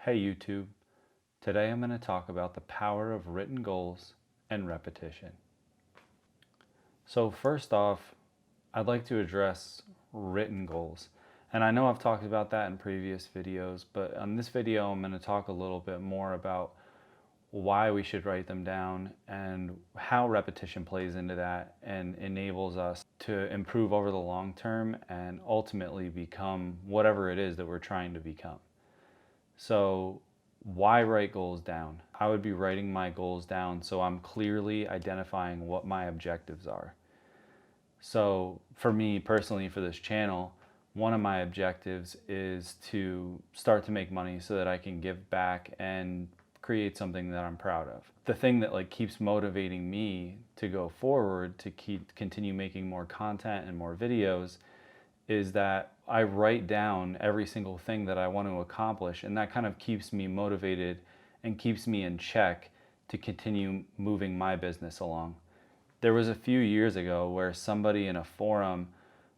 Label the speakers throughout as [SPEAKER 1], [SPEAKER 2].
[SPEAKER 1] Hey YouTube, today I'm going to talk about the power of written goals and repetition. So first off, I'd like to address written goals. And I know I've talked about that in previous videos, but on this video I'm going to talk a little bit more about why we should write them down and how repetition plays into that and enables us to improve over the long term and ultimately become whatever it is that we're trying to become. So why write goals down? I would be writing my goals down so I'm clearly identifying what my objectives are. So for me personally, for this channel, one of my objectives is to start to make money so that I can give back and create something that I'm proud of. The thing that keeps motivating me to go forward, to continue making more content and more videos, is that I write down every single thing that I want to accomplish, and that kind of keeps me motivated and keeps me in check to continue moving my business along. There was a few years ago where somebody in a forum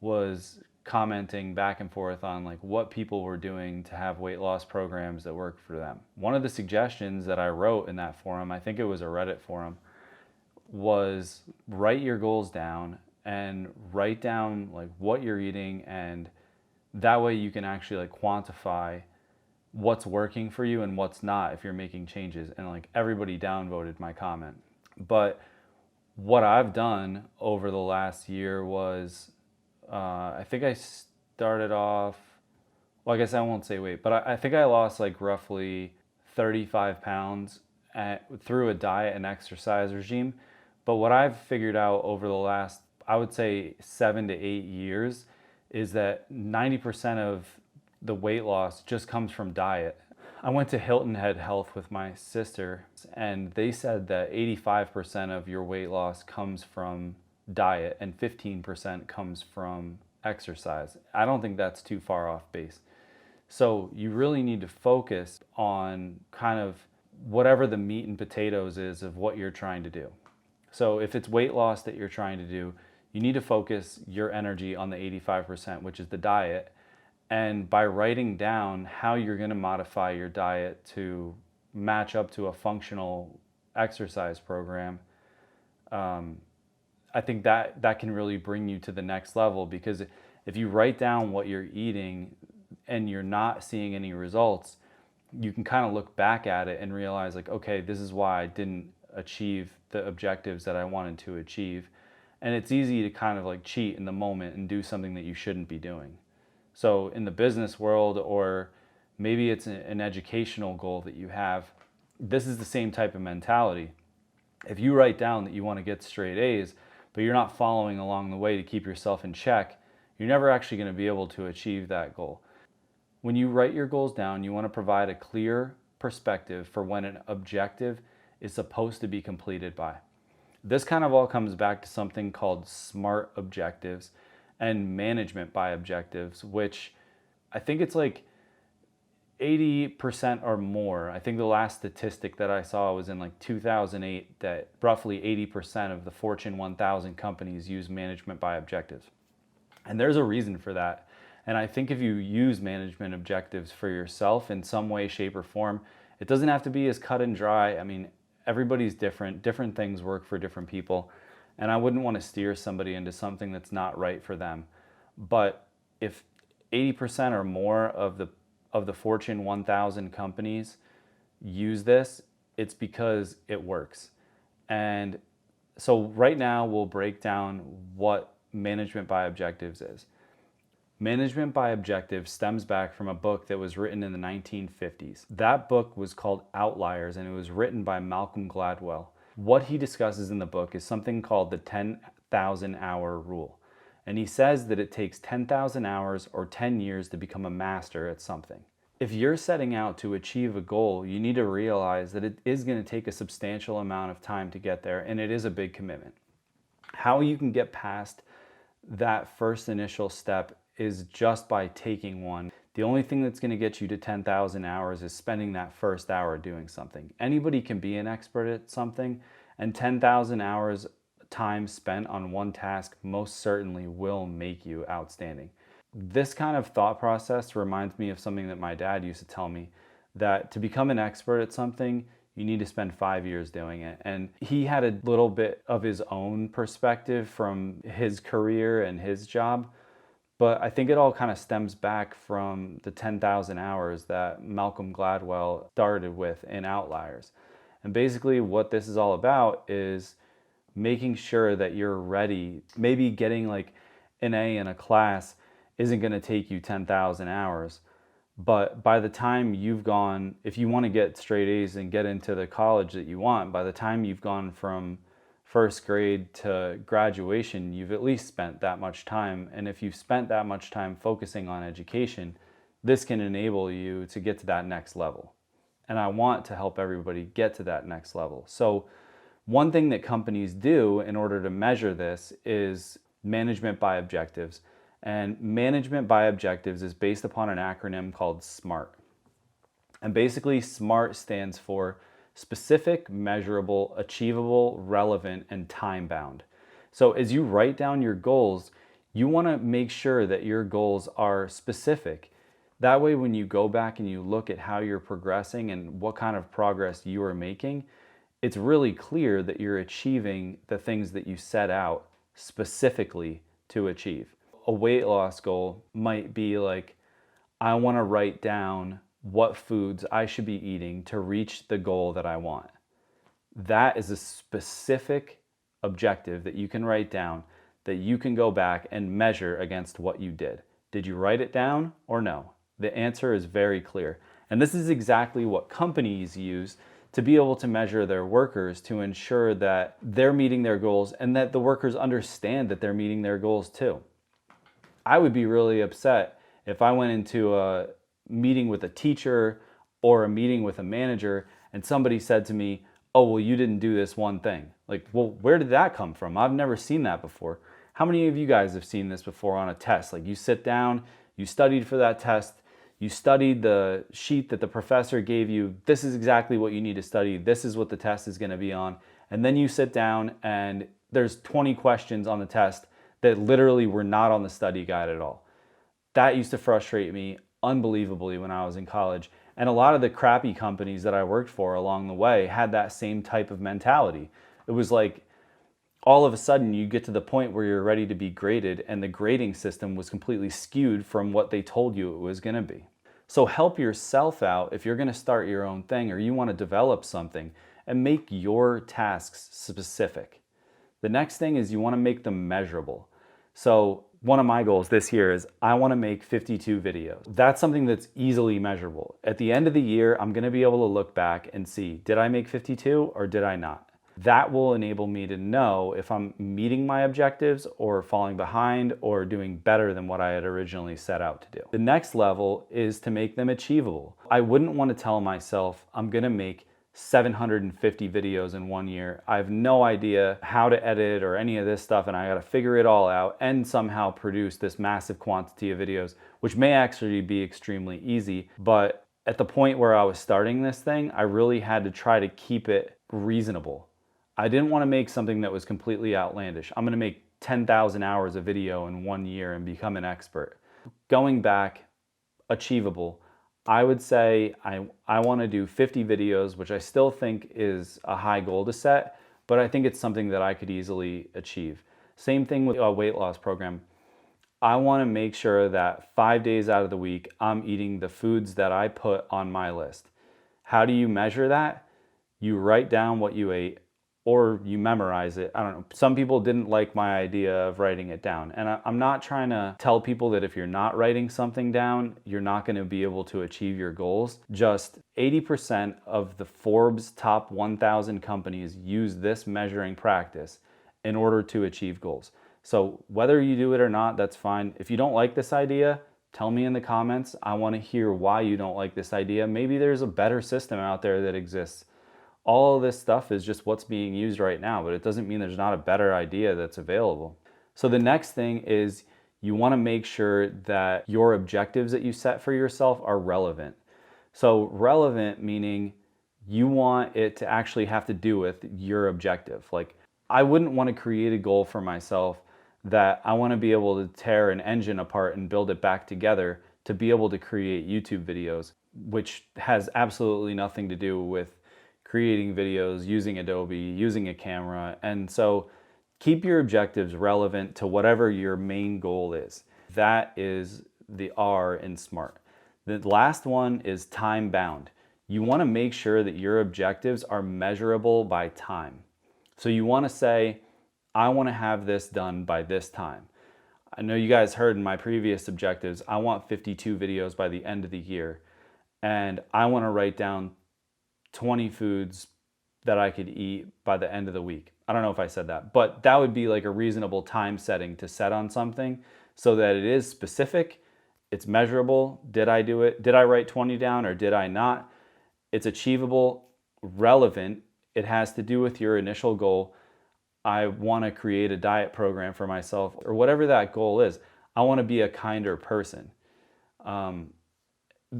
[SPEAKER 1] was commenting back and forth on what people were doing to have weight loss programs that work for them. One of the suggestions that I wrote in that forum, I think it was a Reddit forum, was write your goals down and write down what you're eating, and that way you can actually quantify what's working for you and what's not if you're making changes. And everybody downvoted my comment. But what I've done over the last year was I think I started off, well, I guess I won't say weight, but I think I lost roughly 35 pounds through a diet and exercise regime. But what I've figured out over the last, I would say 7 to 8 years, is that 90% of the weight loss just comes from diet. I went to Hilton Head Health with my sister, and they said that 85% of your weight loss comes from diet and 15% comes from exercise. I don't think that's too far off base. So you really need to focus on kind of whatever the meat and potatoes is of what you're trying to do. So if it's weight loss that you're trying to do, you need to focus your energy on the 85%, which is the diet. And by writing down how you're going to modify your diet to match up to a functional exercise program, I think that can really bring you to the next level. Because if you write down what you're eating and you're not seeing any results, you can kind of look back at it and realize okay, this is why I didn't achieve the objectives that I wanted to achieve. And it's easy to kind of cheat in the moment and do something that you shouldn't be doing. So in the business world, or maybe it's an educational goal that you have, this is the same type of mentality. If you write down that you want to get straight A's, but you're not following along the way to keep yourself in check, you're never actually going to be able to achieve that goal. When you write your goals down, you want to provide a clear perspective for when an objective is supposed to be completed by. This kind of all comes back to something called SMART objectives and management by objectives, which I think it's 80% or more. I think the last statistic that I saw was in 2008 that roughly 80% of the Fortune 1000 companies use management by objectives. And there's a reason for that. And I think if you use management objectives for yourself in some way, shape, or form, it doesn't have to be as cut and dry. I mean, everybody's different. Different things work for different people. And I wouldn't want to steer somebody into something that's not right for them. But if 80% or more of the Fortune 1000 companies use this, it's because it works. And so right now we'll break down what management by objectives is. Management by objectives stems back from a book that was written in the 1950s. That book was called Outliers, and it was written by Malcolm Gladwell. What he discusses in the book is something called the 10,000 hour rule. And he says that it takes 10,000 hours or 10 years to become a master at something. If you're setting out to achieve a goal, you need to realize that it is going to take a substantial amount of time to get there, and it is a big commitment. How you can get past that first initial step is just by taking one. The only thing that's going to get you to 10,000 hours is spending that first hour doing something. Anybody can be an expert at something, and 10,000 hours time spent on one task most certainly will make you outstanding. This kind of thought process reminds me of something that my dad used to tell me, that to become an expert at something, you need to spend 5 years doing it. And he had a little bit of his own perspective from his career and his job. But I think it all kind of stems back from the 10,000 hours that Malcolm Gladwell started with in Outliers. And basically what this is all about is making sure that you're ready. Maybe getting like an A in a class isn't going to take you 10,000 hours. But by the time you've gone, if you want to get straight A's and get into the college that you want, by the time you've gone from first grade to graduation, you've at least spent that much time. And if you've spent that much time focusing on education, this can enable you to get to that next level. And I want to help everybody get to that next level. So one thing that companies do in order to measure this is management by objectives. And management by objectives is based upon an acronym called SMART. And basically SMART stands for specific, measurable, achievable, relevant, and time-bound. So as you write down your goals, you want to make sure that your goals are specific. That way, when you go back and you look at how you're progressing and what kind of progress you are making, it's really clear that you're achieving the things that you set out specifically to achieve. A weight loss goal might be like, I want to write down what foods I should be eating to reach the goal that I want. That is a specific objective that you can write down, that you can go back and measure against what you did. Did you write it down or no? The answer is very clear. And this is exactly what companies use to be able to measure their workers to ensure that they're meeting their goals and that the workers understand that they're meeting their goals too. I would be really upset if I went into a meeting with a teacher or a meeting with a manager and somebody said to me, oh, well, you didn't do this one thing. Like, well, where did that come from? I've never seen that before. How many of you guys have seen this before on a test? Like, you sit down, you studied for that test, you studied the sheet that the professor gave you. This is exactly what you need to study. This is what the test is going to be on. And then you sit down and there's 20 questions on the test that literally were not on the study guide at all. That used to frustrate me unbelievably when I was in college. And a lot of the crappy companies that I worked for along the way had that same type of mentality. It was like all of a sudden you get to the point where you're ready to be graded and the grading system was completely skewed from what they told you it was going to be. So help yourself out if you're going to start your own thing or you want to develop something and make your tasks specific. The next thing is you want to make them measurable. So one of my goals this year is I want to make 52 videos. That's something that's easily measurable. At the end of the year, I'm going to be able to look back and see, did I make 52 or did I not? That will enable me to know if I'm meeting my objectives or falling behind or doing better than what I had originally set out to do. The next level is to make them achievable. I wouldn't want to tell myself I'm going to make 750 videos in 1 year. I have no idea how to edit or any of this stuff and I got to figure it all out and somehow produce this massive quantity of videos, which may actually be extremely easy. But at the point where I was starting this thing, I really had to try to keep it reasonable. I didn't want to make something that was completely outlandish. I'm going to make 10,000 hours of video in 1 year and become an expert. Going back, achievable. I would say I want to do 50 videos, which I still think is a high goal to set, but I think it's something that I could easily achieve. Same thing with a weight loss program. I want to make sure that 5 days out of the week, I'm eating the foods that I put on my list. How do you measure that? You write down what you ate or you memorize it. I don't know. Some people didn't like my idea of writing it down. And I'm not trying to tell people that if you're not writing something down, you're not going to be able to achieve your goals. Just 80% of the Forbes top 1,000 companies use this measuring practice in order to achieve goals. So whether you do it or not, that's fine. If you don't like this idea, tell me in the comments. I want to hear why you don't like this idea. Maybe there's a better system out there that exists. All of this stuff is just what's being used right now, but it doesn't mean there's not a better idea that's available. So the next thing is you want to make sure that your objectives that you set for yourself are relevant. So relevant meaning you want it to actually have to do with your objective. Like I wouldn't want to create a goal for myself that I want to be able to tear an engine apart and build it back together to be able to create YouTube videos. which has absolutely nothing to do with creating videos, using Adobe, using a camera. And so keep your objectives relevant to whatever your main goal is. That is the R in SMART. The last one is time bound. You want to make sure that your objectives are measurable by time. So you want to say, I want to have this done by this time. I know you guys heard in my previous objectives, I want 52 videos by the end of the year. And I want to write down 20 foods that I could eat by the end of the week. I don't know if I said that, but that would be like a reasonable time setting to set on something so that it is specific, it's measurable. Did I do it? Did I write 20 down or did I not? It's achievable, relevant. It has to do with your initial goal. I want to create a diet program for myself, or whatever that goal is. I want to be a kinder person.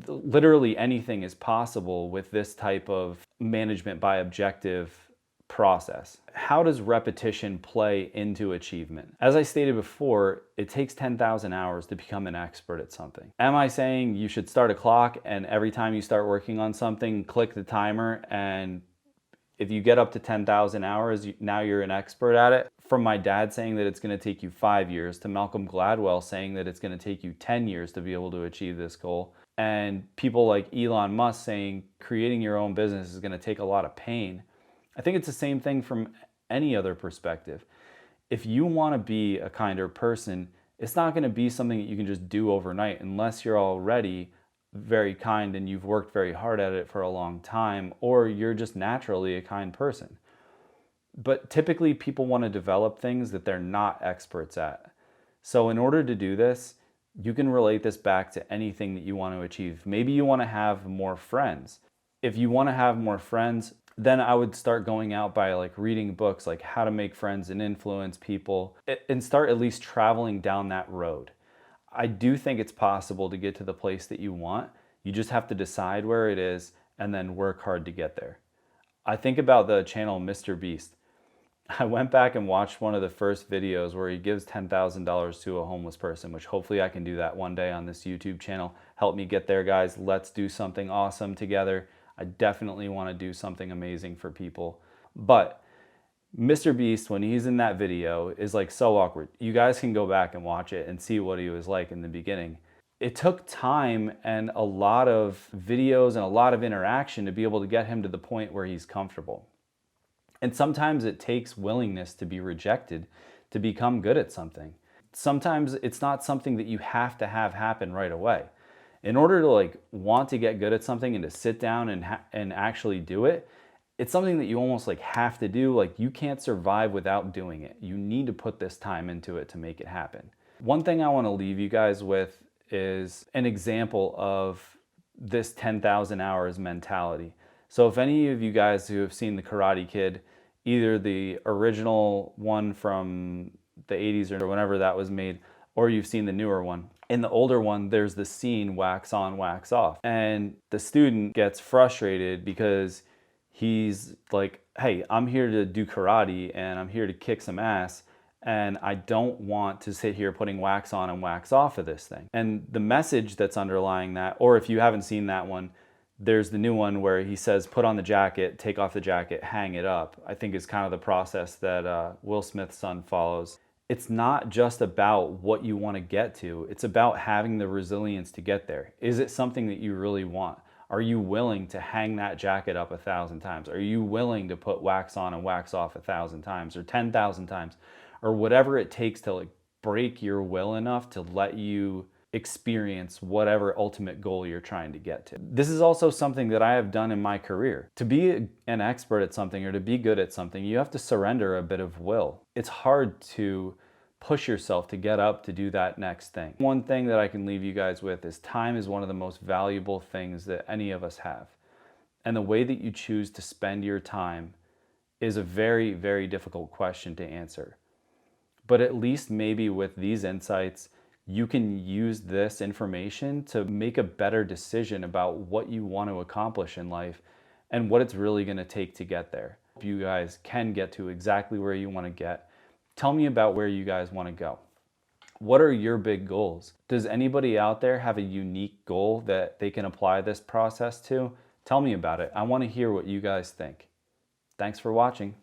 [SPEAKER 1] Literally anything is possible with this type of management by objective process. How does repetition play into achievement? As I stated before, it takes 10,000 hours to become an expert at something. Am I saying you should start a clock and every time you start working on something, click the timer, and if you get up to 10,000 hours, now you're an expert at it? From my dad saying that it's going to take you 5 years to Malcolm Gladwell saying that it's going to take you 10 years to be able to achieve this goal, and people like Elon Musk saying creating your own business is going to take a lot of pain. I think it's the same thing from any other perspective. If you want to be a kinder person, it's not going to be something that you can just do overnight unless you're already very kind and you've worked very hard at it for a long time, or you're just naturally a kind person. But typically people want to develop things that they're not experts at. So in order to do this, you can relate this back to anything that you want to achieve. Maybe you want to have more friends. If you want to have more friends, then I would start going out by like reading books like How to Make Friends and Influence People, and start at least traveling down that road. I do think it's possible to get to the place that you want. You just have to decide where it is and then work hard to get there. I think about the channel Mr. Beast. I went back and watched one of the first videos where he gives $10,000 to a homeless person, which hopefully I can do that one day on this YouTube channel. Help me get there, guys. Let's do something awesome together. I definitely want to do something amazing for people. But Mr. Beast, when he's in that video, is like so awkward. You guys can go back and watch it and see what he was like in the beginning. It took time and a lot of videos and a lot of interaction to be able to get him to the point where he's comfortable. And sometimes it takes willingness to be rejected to become good at something. Sometimes it's not something that you have to have happen right away. In order to like want to get good at something and to sit down and actually do it, it's something that you almost like have to do. Like you can't survive without doing it. You need to put this time into it to make it happen. One thing I want to leave you guys with is an example of this 10,000 hours mentality. So if any of you guys who have seen The Karate Kid, either the original one from the 80s or whenever that was made, or you've seen the newer one. In the older one, there's the scene wax on, wax off. And the student gets frustrated because he's like, hey, I'm here to do karate and I'm here to kick some ass. And I don't want to sit here putting wax on and wax off of this thing. And the message that's underlying that, or if you haven't seen that one, there's the new one where he says, put on the jacket, take off the jacket, hang it up. I think is kind of the process that Will Smith's son follows. It's not just about what you want to get to. It's about having the resilience to get there. Is it something that you really want? Are you willing to hang that jacket up 1,000 times? Are you willing to put wax on and wax off 1,000 times or 10,000 times or whatever it takes to like break your will enough to let you experience whatever ultimate goal you're trying to get to? This is also something that I have done in my career. To be an expert at something or to be good at something, you have to surrender a bit of will. It's hard to push yourself to get up to do that next thing. One thing that I can leave you guys with is time is one of the most valuable things that any of us have. And the way that you choose to spend your time is a very, very difficult question to answer. But at least maybe with these insights, you can use this information to make a better decision about what you want to accomplish in life and what it's really going to take to get there. If you guys can get to exactly where you want to get, tell me about where you guys want to go. What are your big goals? Does anybody out there have a unique goal that they can apply this process to? Tell me about it. I want to hear what you guys think. Thanks for watching.